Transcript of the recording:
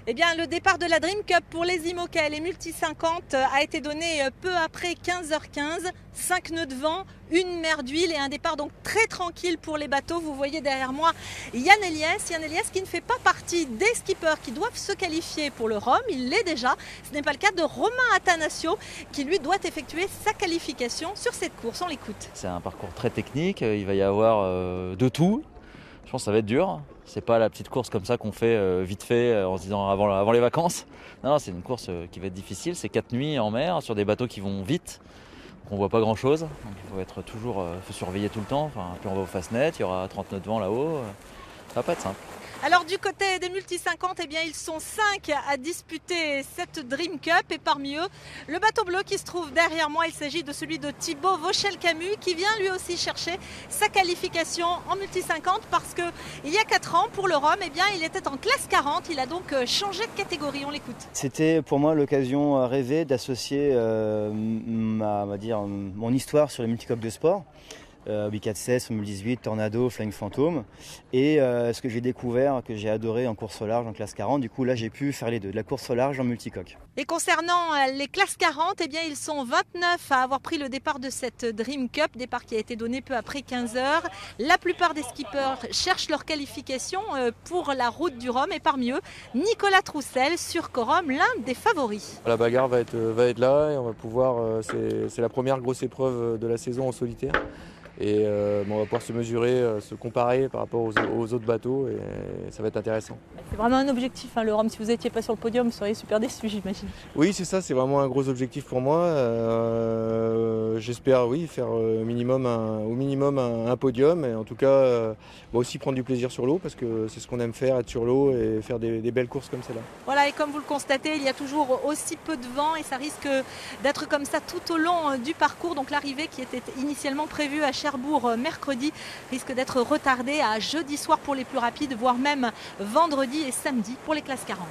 Eh bien, le départ de la Dream Cup pour les IMOCA, les Multi 50, a été donné peu après 15h15. 5 nœuds de vent, une mer d'huile et un départ donc très tranquille pour les bateaux. Vous voyez derrière moi Yann Eliès qui ne fait pas partie des skippers qui doivent se qualifier pour le Rhum. Il l'est déjà. Ce n'est pas le cas de Romain Attanasio qui lui doit effectuer sa qualification sur cette course. On l'écoute. C'est un parcours très technique, il va y avoir de tout. Je pense que ça va être dur. C'est pas la petite course comme ça qu'on fait vite fait en se disant avant les vacances. Non, c'est une course qui va être difficile. C'est 4 nuits en mer sur des bateaux qui vont vite. On voit pas grand chose. Donc il faut être toujours, faut surveiller tout le temps. Puis on va au Fastnet, il y aura 30 nœuds de vent là-haut. Ça va pas être simple. Alors du côté des Multi 50, eh bien, ils sont 5 à disputer cette Dream Cup et parmi eux, le bateau bleu qui se trouve derrière moi, il s'agit de celui de Thibaut Vauchel-Camus qui vient lui aussi chercher sa qualification en Multi 50 parce que il y a 4 ans pour le Rhum, eh bien, il était en classe 40, il a donc changé de catégorie, on l'écoute. C'était pour moi l'occasion rêvée d'associer mon histoire sur les multicopes de sport. 8-4-16, 2018, Tornado, Flying Phantom et ce que j'ai découvert, que j'ai adoré en course au large en classe 40. Du coup là j'ai pu faire les deux, de la course au large en multicoque. Et concernant les classes 40, eh bien, ils sont 29 à avoir pris le départ de cette Dream Cup, départ qui a été donné peu après 15h. La plupart des skippers cherchent leur qualification pour la route du Rhum et parmi eux, Nicolas Troussel sur Corum, l'un des favoris. La bagarre va être là et on va pouvoir, c'est la première grosse épreuve de la saison en solitaire. Et on va pouvoir se mesurer, se comparer par rapport aux autres bateaux et ça va être intéressant. C'est vraiment un objectif, le Rhum. Si vous n'étiez pas sur le podium, vous seriez super déçu, j'imagine. Oui, c'est ça, c'est vraiment un gros objectif pour moi. J'espère faire au minimum un podium et en tout cas aussi prendre du plaisir sur l'eau parce que c'est ce qu'on aime faire, être sur l'eau et faire des belles courses comme celle-là. Voilà, et comme vous le constatez, il y a toujours aussi peu de vent et ça risque d'être comme ça tout au long du parcours. Donc l'arrivée qui était initialement prévue à Cherbourg mercredi risque d'être retardée à jeudi soir pour les plus rapides, voire même vendredi et samedi pour les classes 40.